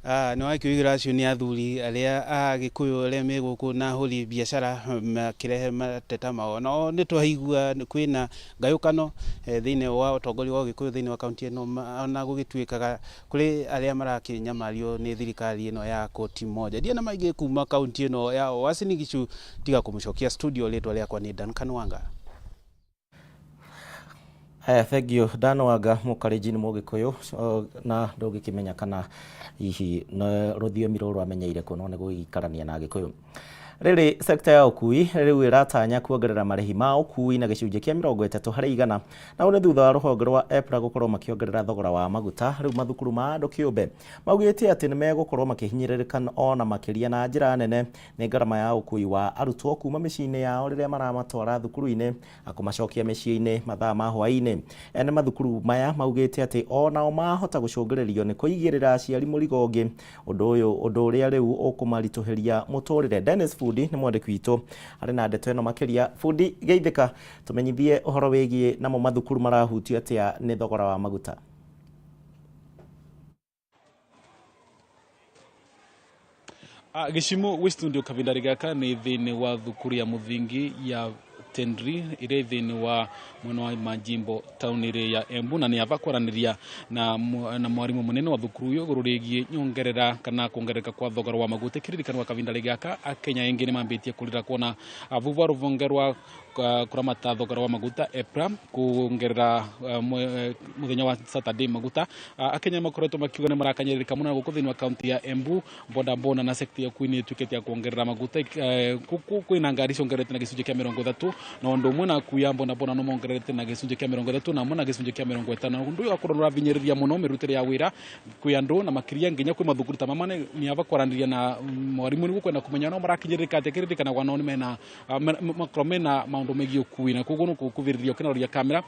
[SPEAKER 23] Nĩ wakĩugira acio nĩ athuri arĩa Agĩkũyũ arĩa me gũkũ na ahũri biacara makĩrehe mateta mao. No nĩ twaigua kwĩna ngayũkano thĩinĩ wa ũtongoria wa Ũgĩkũyũ thĩinĩ wa kaunti ĩno, ona gũgĩtuĩkaga kũrĩ arĩa marakĩnyamario nĩ thirikari ĩno ya koti moja. Ndiana maingĩ kuma kaunti ĩno ya Uasin Gishu, tiga kũmũcokia studio. Rĩtwa rĩakwa nĩ Duncan Wanga.
[SPEAKER 1] Thank you Dan Wanga mũkarĩnji nĩ Mũgĩkũyũ na ndũgĩkĩmenya kana hihi rũthiomi rũrũ amenyeire kũ no nĩ gũikarania na Agĩkũyũ. Rĩrĩ sekta ya ũkui rĩu ĩratanya kuongerera marĩhi ma ũkui na gĩcunjĩ kĩa 30%, na nĩ thutha wa rũhonge rwa EPRA gũkorwo makĩongerera thogora wa maguta. Rĩu mathukuru ma andũ kĩũmbe maugĩte atĩ nĩ megũkorwo makĩhinyĩrĩrĩka ona makĩria na njĩra nene nĩ ngarama ya ũkui wa arutwo kuma mĩciĩ-inĩ yao rĩrĩa maramatwara thukuru-inĩ akũmacokia mĩciĩ-inĩ mathaa ma hwaĩ-inĩ. Ene mathukuru maya maugĩte atĩ onao mahota gũcũngĩrĩrio nĩ kũigĩrĩra aciari mũrigo ũngĩ, ũndũ ũrĩa rĩu ũkũmaritũhĩria mũtũrĩre. Dennis Fudi nĩ mwandĩki witũ arĩ na ndeto ĩno makĩria. Fudi, geithĩka tũmenyithie ũhoro wĩgiĩ namo mathukuru marahutio atĩa nĩ thogora wa maguta.
[SPEAKER 6] Gĩcimo gwĩ studio kabindari gaka nĩ thĩinĩ wa thukuru ya mũthingi ya Tendri ĩrĩ thĩinĩ wa mwena wa Majimbo taũni ya Embu, na nĩ ava kwaranĩria na mwarimũ mũnene wa thukuru ũyũ igũrũ rĩgiĩ nyongerera kana kuongerereka kwa thogora wa maguta. Kĩririkanwo kabindari gaka Akenya aingĩ nĩ mambĩtie kũrira kuona vuva rũvonge rwa kuramata thogora wa maguta EPRA kuongerera mũthenya wa Saturday maguta. Akenya makoretwo makiuga nĩ marakanyĩrĩrĩka mũno gũkũ thĩinĩ wa kaunti ya Embu. Boda na sekta ya ũkui nĩ ĩtuĩkĩte ya kuongerera maguta. Kwĩna ngari ciongerete na gĩcunjĩ kĩa 30, na ũndũ ũmwe na kuya boda no mongerete na gĩcunjĩ kĩa 30 na amwe na gĩcunjĩ kĩa 50. Ũndũ ũyũ akorwo ũravinyĩrĩria mũno mĩrutĩre ya wĩra kwĩ andũ na makĩria nginya kwĩ mathukuru ta mama. Nĩ ava kwaranĩria na mwarimũ nĩguo kwenda kũmenya no marakinyĩrĩrĩka atĩa. Kĩririkanagwo nao nĩ makorwo mena maũndũ megiĩ ũkui, na koguo nĩ kũgũvĩrĩria ũkĩnaroria kamera.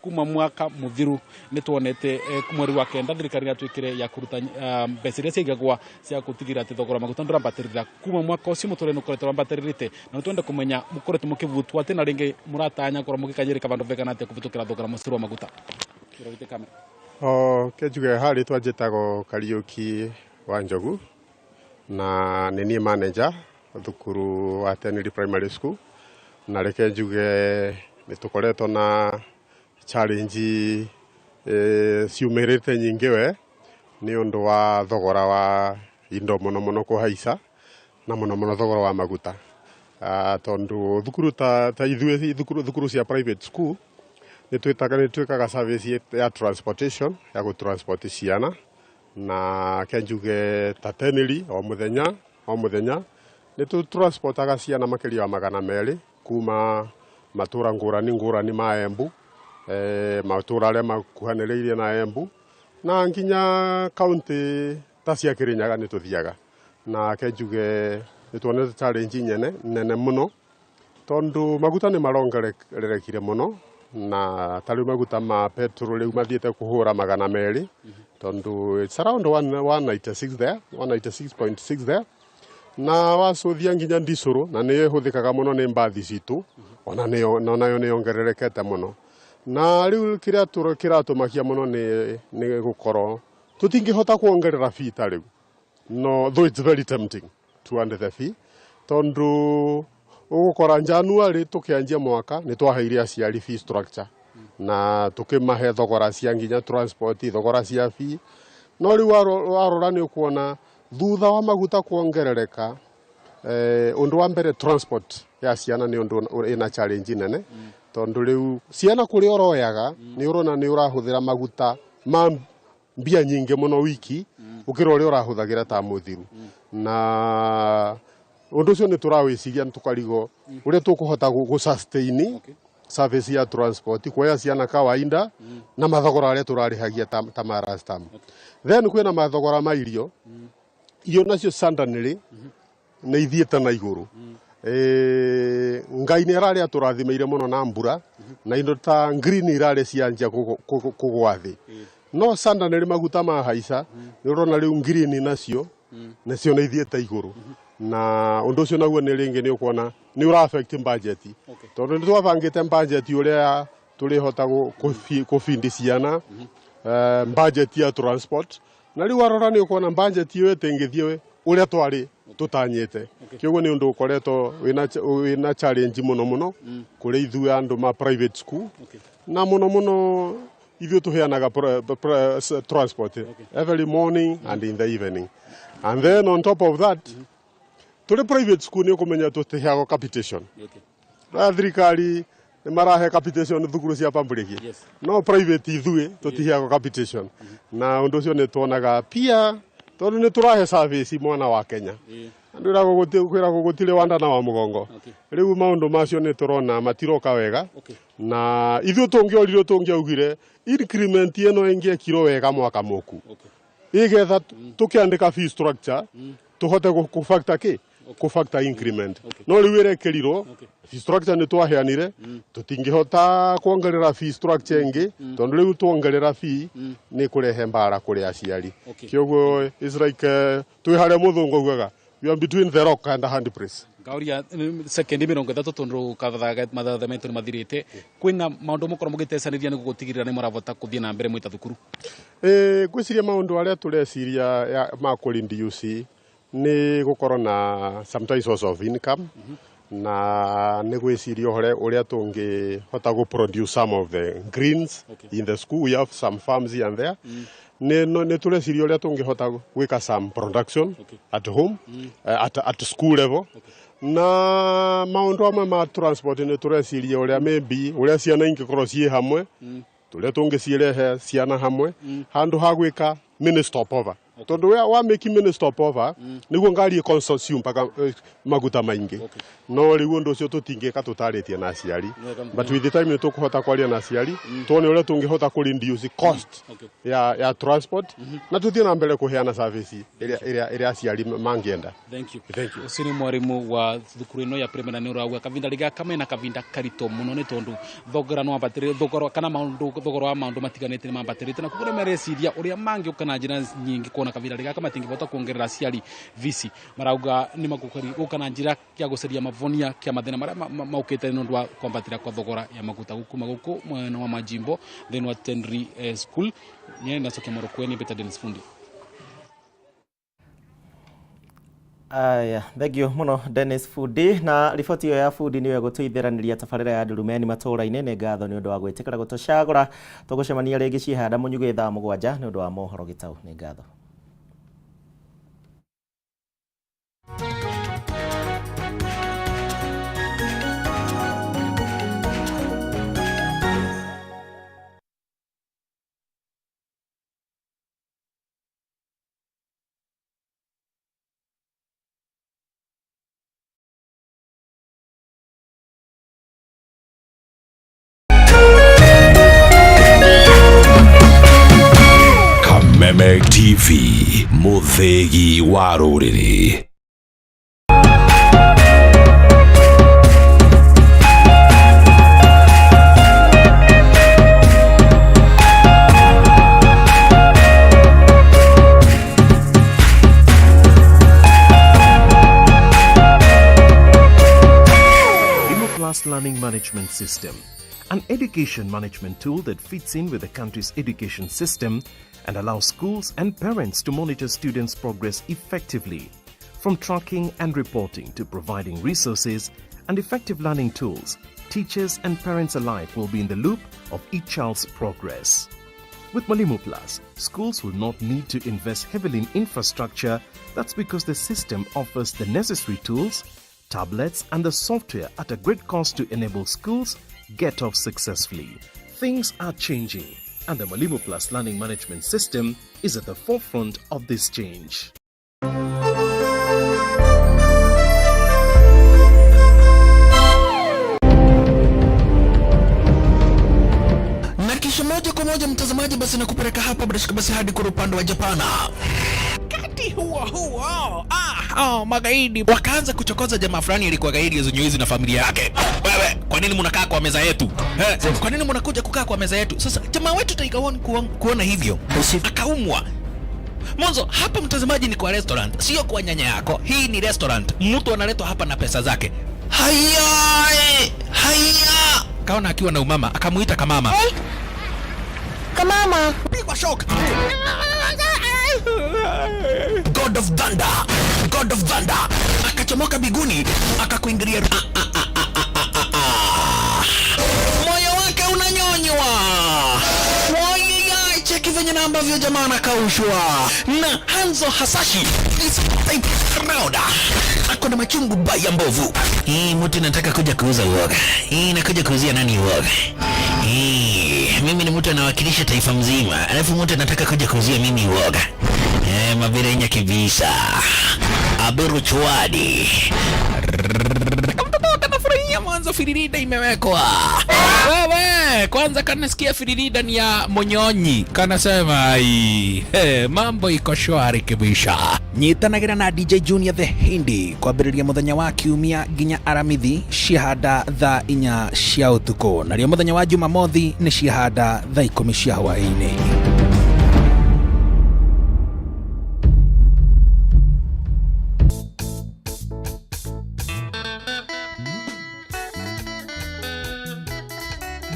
[SPEAKER 6] Kuma mwaka mũthiru nĩ tuonete mweri wa kenda thirikari yatuĩkire ya kũruta mbeca iria ciaigagwo cia gũtigĩrĩra atĩ thogora maguta ndũrambatĩrĩra. Kuma mwaka ũcio mũtũrĩre nĩ ũkoretwo ũrambatĩrĩrĩte, na nĩ twenda kũmenya mũkoretwo mũkĩvutwo atĩ na rĩngĩ mũratanya korwo mũgĩkanyĩrĩka vandũ vegana atĩa kũvĩtũkĩra thogora mũcuru wa maguta.
[SPEAKER 7] Kenjuge harĩ twanjĩtagwo Kariũki wa Njogu, na nĩ niĩ manager thukuru wa Tenri Primary School, na reke njuge nĩ tũkoretwo na challenge ciumĩrĩte nyingĩ we nĩ ũndũ wa thogora wa indo mũno kũhaica na mũno thogora wa maguta. Tondu thukuru ta ithuĩ thukuru cia private school nĩ twĩkaga service ya transportation ya gũtransport ciana, na kenjuge ta Tenri o mũthenya nĩ tũtransportaga ciana makĩria wa 200 kuma matũra ngũrani ma Embu, matũra arĩa makuhanĩrĩirie na Embu, na nginya kaunti ta cia Kirinyaga nĩ tũthiaga. Na kenjuge nĩ tuonete challenge nene mũno tondu maguta nĩ marongererekire mũno, na tarĩ maguta ma petrol rĩu mathiĩte kũhũra 200 tondu it's around 196 there, 196.6 there, na wacuthia nginya ndicũrũ na nĩ ĩhũthĩkaga mũno nĩ mbathi citũ ona nayo nĩ yongererekete mũno. Na rĩu kĩratũmakia mũno nĩ gũkorwo tũtingĩhota kuongerera fee ta rĩu, no though it's very tempting to under the fee, tondu ũgũkora January tũkĩanjia mwaka nĩ twaheire aciari fee structure na tũkĩmahe thogora cia nginya transport, thogora cia fee. No rĩu warora nĩ ũkuona thutha wa maguta kuongerereka, ũndũ wa mbere transport ya ciana nĩ ũndũ ina challenge nene, tondu rĩu ciana kũrĩa ũroyaga nĩ ũrona nĩ ũrahũthĩra maguta ma mbia nyingĩ mũno wiki ũkĩra ũrĩa ũrahũthagĩra ta mũthiru. Na ũndũ ũcio nĩ tũrawĩciria nĩ tũkarigwo ũrĩa tũkũhota gũ-sustain service ya transport kuoya ciana kawaida na mathogora arĩa tũrarĩhagia ta ma last term. Then kwĩna mathogora ma irio nacio sandanĩrĩ nĩ ithiĩte na igũrũ. Ngai nĩ ararĩa tũrathimeire mũno na mbura na indo ta green irarĩ cianjia kũgwa thĩ, no sandanĩrĩ maguta mahaica nĩ ũrona rĩu green nacio nĩ ithiĩte igũrũ. Na ũndũ ũcio naguo nĩ rĩngĩ nĩ ũkuona nĩ ũra affect budget, tondũ nĩ twabangĩte budget ũrĩa tũrĩhota kũfindi ciana, budget ya transport, na riu warora ni ukona budget iyo tengithie uria twari tutanyite kioguo ni undu ukoretwo wina challenge muno kuri ithu andu ma private school na muno ithu tuheanaga transport every morning and in the evening, and then on top of that tuli private school ni ukumenya tutiheago capitation. Thirikari ni marahe capitation thukuru cia public, no private ithuĩ tutiheago capitation, na undu ucio ni tuonaga pia tondu ni turahe service mwana wa Kenya. Ndira kwĩragwo gũtirĩ wandana wa mũgongo. Rĩu maũndũ macio nĩ turona matiroka wega, na ithuĩ tũngĩorirwo tũngĩaugire increment ĩno ĩngĩekirwo wega mwaka mũku, igetha tũkĩandĩka fee structure tũhote kũfactor increment. No rĩu ĩrekerirwo fee structure nĩ twaheanire, tũtingĩhota kuongerera fee structure ĩngĩ tondu rĩu tuongerera fee nĩ kũrehe mbara kũrĩ aciari. Kĩoguo is like twĩ harĩa mũthũngũ augaga we are between the rock and the hard place.
[SPEAKER 6] Ngauria second 30 tondu kathaga mathatha metu mathirite kwina maundu mukoro mugitecaniria ni gugutigirira ni muravota kuthie na mbere mwita thukuru.
[SPEAKER 7] Gwiciria maundu aria tureciria ma kureduce ni gukorwo na sometimes source of income, na ni gwiciria uria tungihota go produce some of the greens in the school. We have some farms here and there. Ne tureciria uria tungihota gwika some production at home, at school level. Na maundu amwe ma transport ne tureciria uria maybe uria ciana ingikorwo cie hamwe turia tungicirehe ciana hamwe handu ha gwika mini stopover. Tondu wa make mini stopover niguo ngari consume paka maguta maingi. No riu undu ucio tutingika tutaritie na aciari, but with the time ni tukuhota kwaria na aciari tuone uria tungihota ku reduce cost ya transport na tuthie na mbere kuheana service iria aciari mangienda.
[SPEAKER 6] Thank you. Usini mwarimu wa thukuru ino ya primary ni urauga kavinda riga kamena kavinda karito muno ni tondu thogora no ambatire thogora kana maundu thogora wa maundu matiganite ni mambatirite na kugure mereciria uria mangi ukana njira nyingi kuona kavinda riga kama tingivota kuongerera aciari visi marauga ni magukari ukana njira ya guceria mavonia kia mathina maria maukite nondu wa kwambatira kwa thogora ya maguta guku mwena wa majimbo then wa Tendri school nyene nacokia Morokweni Peter Dennis Fundi.
[SPEAKER 1] Aya, thank you muno Dennis Fundi, na riboti ya Fundi niwe gutuithiraniria tabarira ya Ndurumeni Matuura-ini. Ni ngatho ni undu wa gwitikira gutucagura tugucemania ringi cihanda munyuge thaa 7 ni undu wa mohoro gitau. Ni ngatho.
[SPEAKER 15] Kameme TV, muthegi wa ruriri.
[SPEAKER 8] Learning management system, an education management tool that fits in with the country's education system and allows schools and parents to monitor students' progress effectively. From tracking and reporting to providing resources and effective learning tools, teachers and parents alike will be in the loop of each child's progress. With Mwalimu Plus, schools will not need to invest heavily in infrastructure. That's because the system offers the necessary tools, tablets and the software at a great cost to enable schools get off successfully. Things are changing, and the Mwalimu Plus learning management system is at the forefront of this change.
[SPEAKER 10] Na kisha moja kwa moja mtazamaji, basi nakupeleka hapa basi hadi kwa upande wa Japana. Kati huo magaidi wakaanza kuchokoza jamaa fulani alikuwa gaidi Zunyuizi na familia yake. Wewe, kwa nini mnakaa kwa meza yetu? Kwa nini mnakuja kukaa kwa meza yetu? Sasa jamaa wetu Taikawon kuona hivyo akaumwa. Mwanzo hapa mtazamaji ni kwa restaurant, sio kwa nyanya yako. Hii ni restaurant. Mtu analetwa hapa na pesa zake. Haya! Kaona akiwa na umama, akamuita Kamama. Kamama, pigwa shock. God of Thunder, God of Thunder akachomoka biguni akakuingilia. Moyo wake unanyonywa. Cheki venye na ambavyo jamaa anakaushwa na Hanzo Hasashi is proud. Ako na machungu baya mbovu. Mtu nataka kuja kuuza uoga. Nakuja kuuzia nani uoga? Mimi ni mtu anawakilisha taifa mzima. Alafu mtu anataka kuja kuuzia mimi uoga. Mabira nya kibisa. Aberu chwadi. Kanafurahia mwanzo firirida imewekwa. Wewe kwanza kanasikia firirida ni ya Monyonyi. Kanasema mambo iko shwari kibisha. Nyitanagira na DJ Junior the Hindi kwa biriria muthenya wa kiumia ginya aramithi shihada tha inya cia utuko. Na rio muthenya wa Jumamothi ni shihada tha 10 cia hwaini.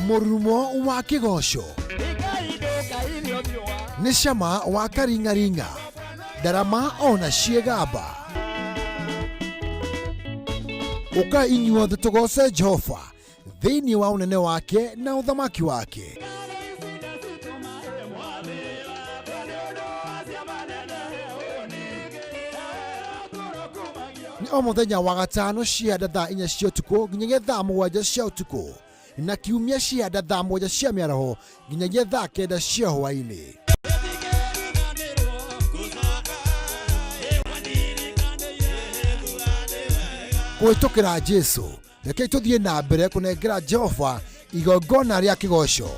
[SPEAKER 9] Murumo wa kigosho ni cama wa karingaringa darama ona ciegamba uka inyuothe tugose Jehova thiini wa unene wake na uthamaki wake. Ni o muthenya wa gatano ciada thaa 4 cia utuku nginyagia thaa 7 cia utuku na kiumia ciada thaa 1 cia mĩaraho nginyagia thaa 9 cia hwaini. Kwĩtũkĩra Jesu reke tũthiĩ na mbere kũnengera Jehova igongona rĩa kĩgoco.